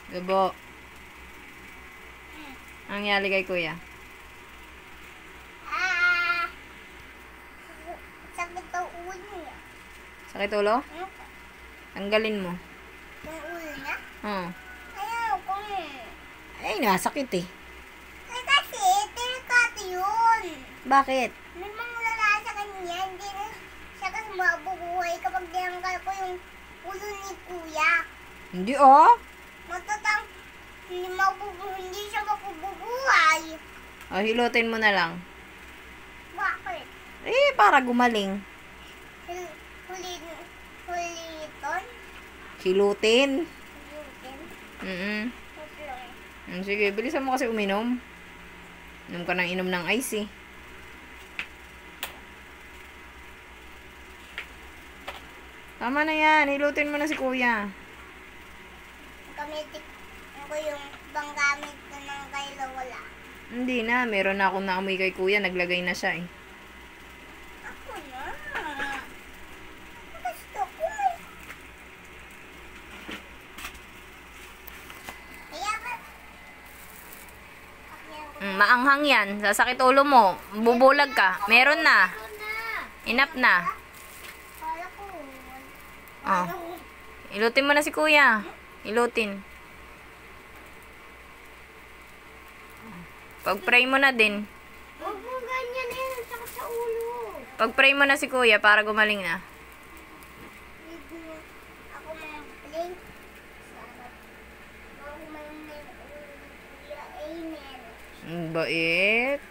Gabo. Ang nangyari kay kuya? Sakit ang ulo niya. Sakit ulo? Tanggalin mo. Yung ulo niya? Oo. Ayaw ko. Ay, nasakit eh. Eh kasi, delikado yun. Bakit? May mga lala sa kanya, hindi na siya kasi mabubuhay kapag dinanggal ko yung ulo ni kuya. Hindi oh. Hindi siya mabubuhay. O, hilutin mo na lang. Bakit? Eh, para gumaling. Huliton? Hilutin. Hulitin? Sige, bilisan mo kasi uminom. Inom ka ng inom ng ice eh. Tama na yan. Hilutin mo na si kuya. Gamitin ko yung bang gamit ko ng kaila wala. Hindi na. Meron na akong naamoy kay kuya. Naglagay na siya eh. Ako na. Gusto ko. Kaya ba? Maanghang yan. Sasakit ulo mo. Bubulag ka. Meron na. Enough na. Kala ko. Oh. Ilutin mo na si kuya. Ilutin. Pag-pray mo na din. Huwag mo ganyan eh. Sakit sa ulo. Pag-pray mo na si kuya para gumaling na. Ako mag-play. Sarap. Ako may ulo. Amen. Bait.